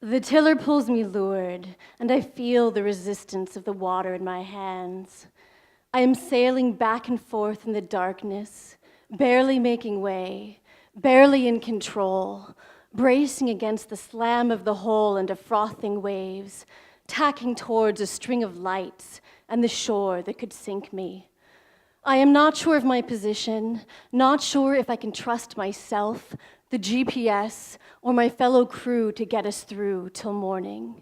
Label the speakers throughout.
Speaker 1: The tiller pulls me lured, and I feel the resistance of the water in my hands. I am sailing back and forth in the darkness, barely making way, barely in control, bracing against the slam of the hull and of frothing waves, tacking towards a string of lights and the shore that could sink me. I am not sure of my position, not sure if I can trust myself, the GPS, or my fellow crew to get us through till morning.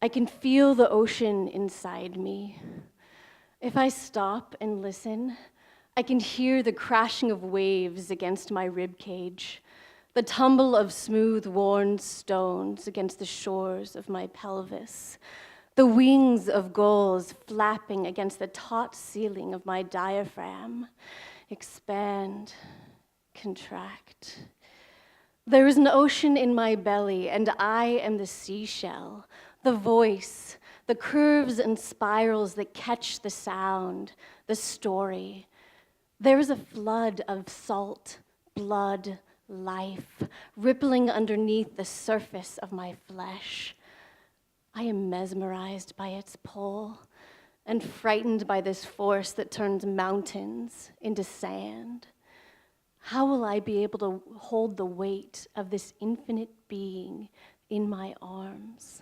Speaker 1: I can feel the ocean inside me. If I stop and listen, I can hear the crashing of waves against my rib cage, the tumble of smooth, worn stones against the shores of my pelvis, the wings of gulls flapping against the taut ceiling of my diaphragm. Expand, contract. There is an ocean in my belly, and I am the seashell, the voice, the curves and spirals that catch the sound, the story. There is a flood of salt, blood, life, rippling underneath the surface of my flesh. I am mesmerized by its pull and frightened by this force that turns mountains into sand. How will I be able to hold the weight of this infinite being in my arms?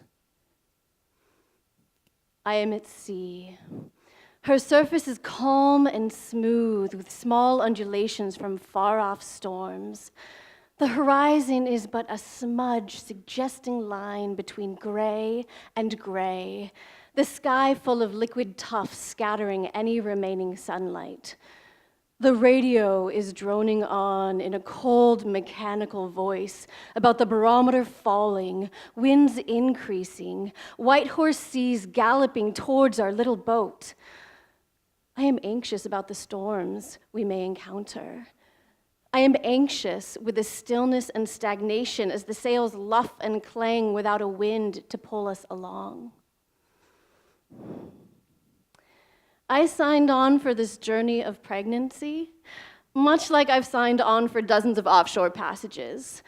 Speaker 1: I am at sea. Her surface is calm and smooth, with small undulations from far-off storms. The horizon is but a smudge suggesting line between gray and gray, the sky full of liquid tufts scattering any remaining sunlight. The radio is droning on in a cold, mechanical voice about the barometer falling, winds increasing, white horse seas galloping towards our little boat. I am anxious about the storms we may encounter. I am anxious with the stillness and stagnation as the sails luff and clang without a wind to pull us along. I signed on for this journey of pregnancy, much like I've signed on for dozens of offshore passages,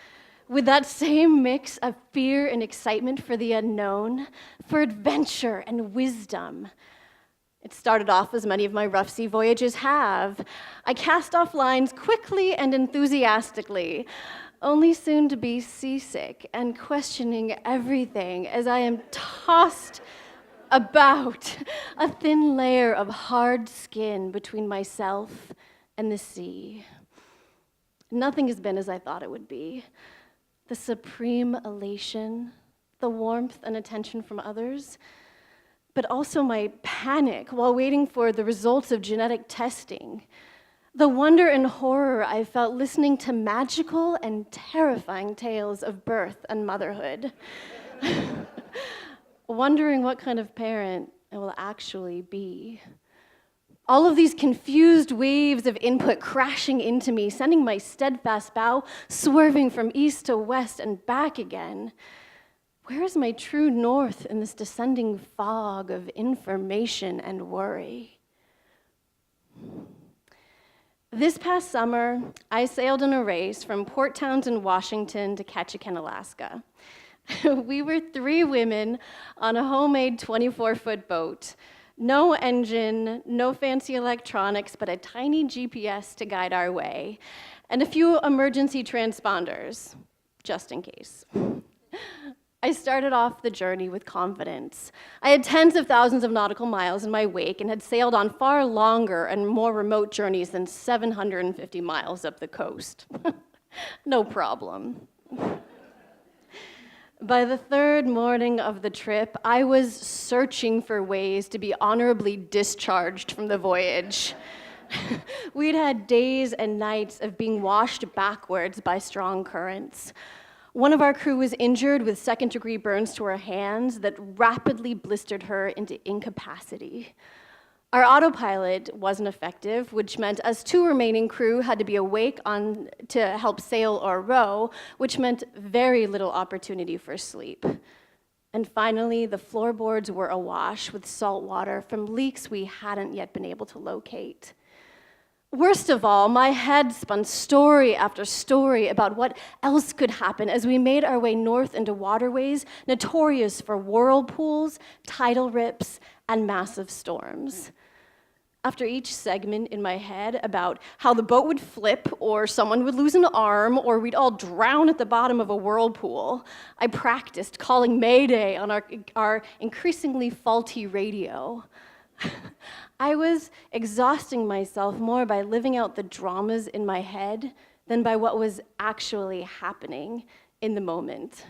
Speaker 1: with that same mix of fear and excitement for the unknown, for adventure and wisdom. It started off as many of my rough sea voyages have. I cast off lines quickly and enthusiastically, only soon to be seasick and questioning everything as I am tossed about a thin layer of hard skin between myself and the sea. Nothing has been as I thought it would be. The supreme elation, the warmth and attention from others, but also my panic while waiting for the results of genetic testing. The wonder and horror I felt listening to magical and terrifying tales of birth and motherhood. Wondering what kind of parent I will actually be. All of these confused waves of input crashing into me, sending my steadfast bow swerving from east to west and back again. Where is my true north in this descending fog of information and worry? This past summer, I sailed in a race from Port Townsend, Washington to Ketchikan, Alaska. We were 3 women on a homemade 24-foot boat. No engine, no fancy electronics, but a tiny GPS to guide our way, and a few emergency transponders, just in case. I started off the journey with confidence. I had tens of thousands of nautical miles in my wake and had sailed on far longer and more remote journeys than 750 miles up the coast. No problem. By the 3rd morning of the trip, I was searching for ways to be honorably discharged from the voyage. We'd had days and nights of being washed backwards by strong currents. One of our crew was injured with 2nd-degree burns to her hands that rapidly blistered her into incapacity. Our autopilot wasn't effective, which meant us 2 remaining crew had to be awake to help sail or row, which meant very little opportunity for sleep. And finally, the floorboards were awash with salt water from leaks we hadn't yet been able to locate. Worst of all, my head spun story after story about what else could happen as we made our way north into waterways notorious for whirlpools, tidal rips, and massive storms. After each segment in my head about how the boat would flip, or someone would lose an arm, or we'd all drown at the bottom of a whirlpool, I practiced calling Mayday on our increasingly faulty radio. I was exhausting myself more by living out the dramas in my head than by what was actually happening in the moment.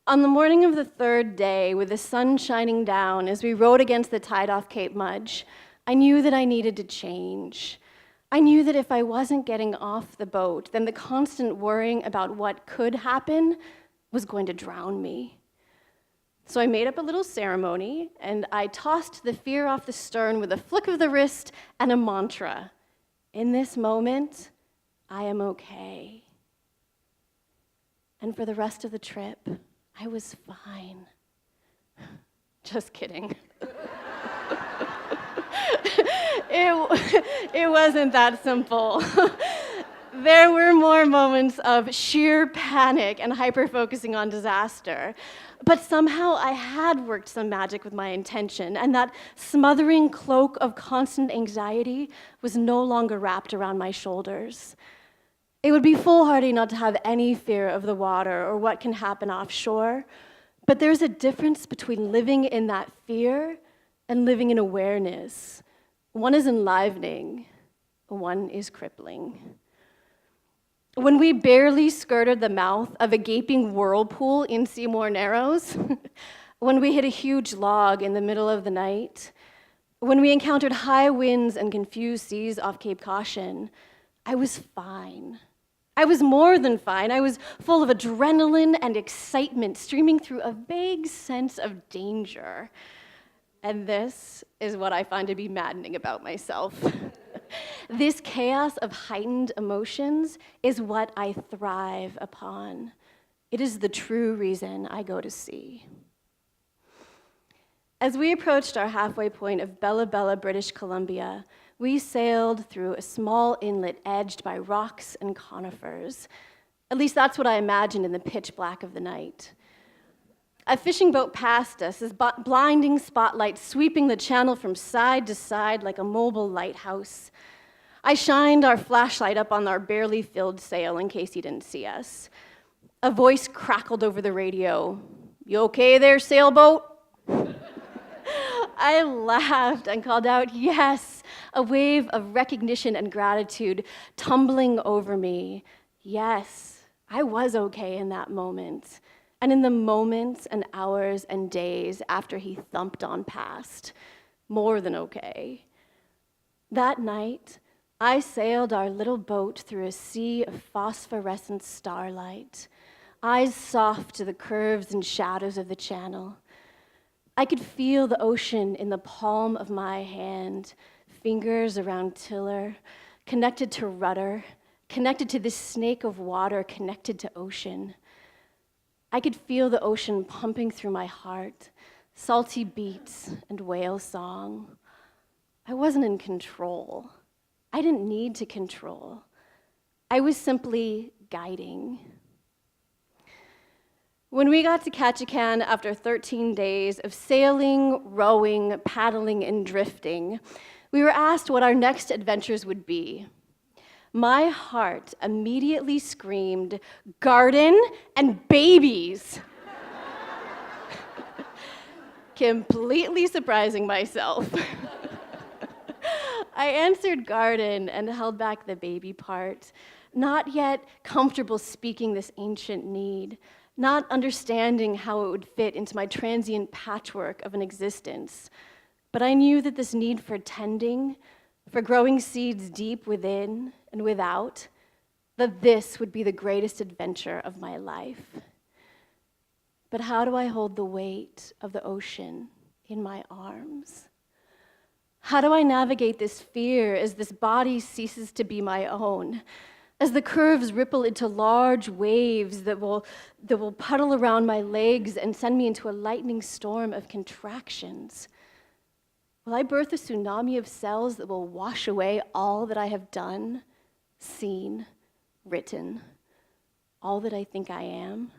Speaker 1: On the morning of the third day, with the sun shining down as we rowed against the tide off Cape Mudge, I knew that I needed to change. I knew that if I wasn't getting off the boat, then the constant worrying about what could happen was going to drown me. So I made up a little ceremony, and I tossed the fear off the stern with a flick of the wrist and a mantra. In this moment, I am okay. And for the rest of the trip, I was fine. Just kidding. It wasn't that simple. There were more moments of sheer panic and hyper-focusing on disaster. But somehow I had worked some magic with my intention, and that smothering cloak of constant anxiety was no longer wrapped around my shoulders. It would be foolhardy not to have any fear of the water or what can happen offshore, but there's a difference between living in that fear and living in awareness. One is enlivening, one is crippling. When we barely skirted the mouth of a gaping whirlpool in Seymour Narrows, when we hit a huge log in the middle of the night, when we encountered high winds and confused seas off Cape Caution, I was fine. I was more than fine. I was full of adrenaline and excitement streaming through a vague sense of danger. And this is what I find to be maddening about myself. This chaos of heightened emotions is what I thrive upon. It is the true reason I go to sea. As we approached our halfway point of Bella Bella, British Columbia, we sailed through a small inlet edged by rocks and conifers. At least that's what I imagined in the pitch black of the night. A fishing boat passed us, his blinding spotlight sweeping the channel from side to side like a mobile lighthouse. I shined our flashlight up on our barely filled sail in case he didn't see us. A voice crackled over the radio. "You okay there, sailboat?" I laughed and called out, "Yes," a wave of recognition and gratitude tumbling over me. Yes, I was okay in that moment. And in the moments and hours and days after he thumped on past, more than okay. That night, I sailed our little boat through a sea of phosphorescent starlight, eyes soft to the curves and shadows of the channel. I could feel the ocean in the palm of my hand, fingers around tiller, connected to rudder, connected to this snake of water, connected to ocean. I could feel the ocean pumping through my heart, salty beats and whale song. I wasn't in control. I didn't need to control. I was simply guiding. When we got to Ketchikan after 13 days of sailing, rowing, paddling, and drifting, we were asked what our next adventures would be. My heart immediately screamed, "Garden and babies!" Completely surprising myself. I answered garden and held back the baby part, not yet comfortable speaking this ancient need, not understanding how it would fit into my transient patchwork of an existence. But I knew that this need for tending, for growing seeds deep within and without, that this would be the greatest adventure of my life. But how do I hold the weight of the ocean in my arms? How do I navigate this fear as this body ceases to be my own? As the curves ripple into large waves that will puddle around my legs and send me into a lightning storm of contractions? Will I birth a tsunami of cells that will wash away all that I have done, seen, written, all that I think I am?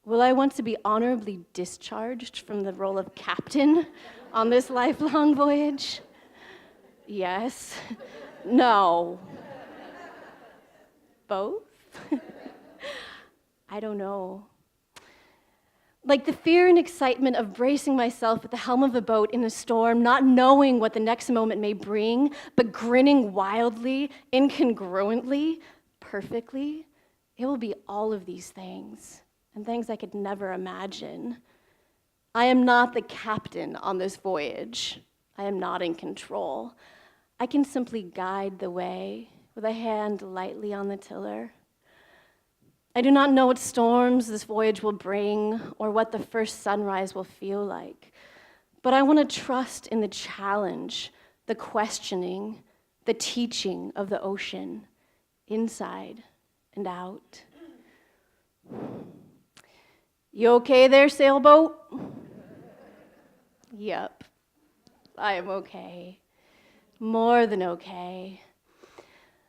Speaker 1: Will I want to be honorably discharged from the role of captain on this lifelong voyage? Yes. No. Both? I don't know. Like the fear and excitement of bracing myself at the helm of a boat in a storm, not knowing what the next moment may bring, but grinning wildly, incongruently, perfectly, it will be all of these things, and things I could never imagine. I am not the captain on this voyage. I am not in control. I can simply guide the way with a hand lightly on the tiller. I do not know what storms this voyage will bring or what the first sunrise will feel like, but I want to trust in the challenge, the questioning, the teaching of the ocean, inside and out. You okay there, sailboat? Yep, I am okay. More than okay.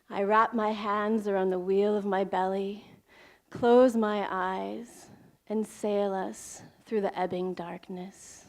Speaker 1: I wrap my hands around the wheel of my belly, close my eyes, and sail us through the ebbing darkness.